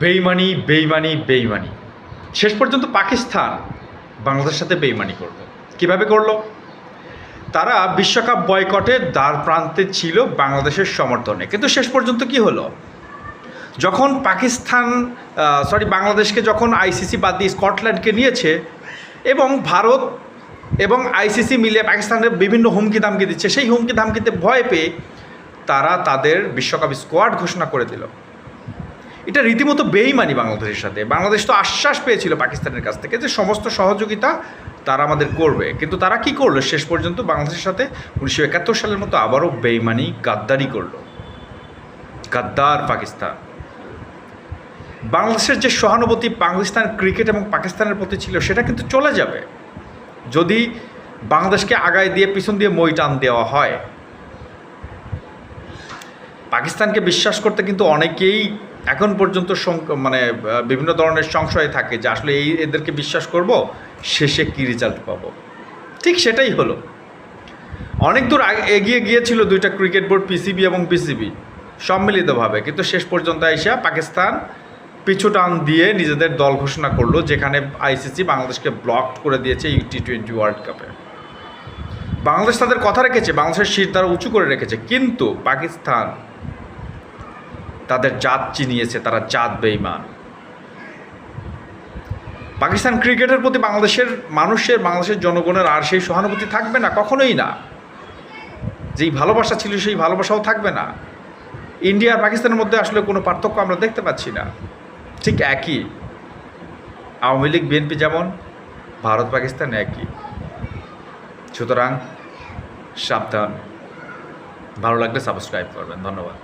বেইমানি বেইমানি বেইমানি। শেষ পর্যন্ত পাকিস্তান বাংলাদেশের সাথে বেইমানি করলো। কিভাবে করলো? তারা বিশ্বকাপ বয়কটের দ্বার প্রান্তে ছিল বাংলাদেশের সমর্থনে, কিন্তু শেষ পর্যন্ত কি হলো? যখন বাংলাদেশকে যখন আইসিসি বাদ দিয়ে স্কটল্যান্ডকে নিয়েছে এবং ভারত এবং আইসিসি মিলে পাকিস্তানের বিভিন্ন হুমকি ধামকি দিচ্ছে, সেই হুমকি ধামকিতে ভয় পেয়ে তারা তাদের বিশ্বকাপ স্কোয়াড ঘোষণা করে দিল। এটা রীতিমতো বেইমানি বাংলাদেশের সাথে। বাংলাদেশ তো আশ্বাস পেয়েছিল পাকিস্তানের কাছ থেকে যে সমস্ত সহযোগিতা তারা আমাদের করবে, কিন্তু তারা কি করলো? শেষ পর্যন্ত বাংলাদেশের সাথে 1971 সালের মতো আবারও বেইমানি, গাদ্দারি করলো। গাদ্দার পাকিস্তান। বাংলাদেশের যে সহানুভূতি পাকিস্তান ক্রিকেট এবং পাকিস্তানের প্রতি ছিল, সেটা কিন্তু চলে যাবে যদি বাংলাদেশকে আগায় দিয়ে পিছন দিয়ে মই টান দেওয়া হয়। পাকিস্তানকে বিশ্বাস করতে কিন্তু অনেকেই এখন পর্যন্ত বিভিন্ন ধরনের সংশয় থাকে যে আসলে এদেরকে বিশ্বাস করব, শেষে কী রেজাল্ট পাবো। ঠিক সেটাই হলো। অনেক দূর এগিয়ে গিয়েছিল দুইটা ক্রিকেট বোর্ড, পিসিবি এবং বিসিবি সম্মিলিতভাবে, কিন্তু শেষ পর্যন্ত এসে পাকিস্তান পিছু টান দিয়ে নিজেদের দল ঘোষণা করলো, যেখানে আইসিসি বাংলাদেশকে ব্লক করে দিয়েছে T20 ওয়ার্ল্ড কাপে। বাংলাদেশ তাদের কথা রেখেছে, বাংলাদেশের শির তারা উঁচু করে রেখেছে, কিন্তু পাকিস্তান তাদের জাত চিনিয়েছে, তারা জাত বেইমান। পাকিস্তান ক্রিকেটের প্রতি বাংলাদেশের জনগণের আর সেই সহানুভূতি থাকবে না, কখনোই না। যেই ভালোবাসা ছিল সেই ভালোবাসাও থাকবে না। ইন্ডিয়া আর পাকিস্তানের মধ্যে আসলে কোনো পার্থক্য আমরা দেখতে পাচ্ছি না। ঠিক একই। আওয়ামী লীগ বিএনপি যেমন, ভারত পাকিস্তান একই। সুতরাং সাবধান। ভালো লাগলে সাবস্ক্রাইব করবেন। ধন্যবাদ।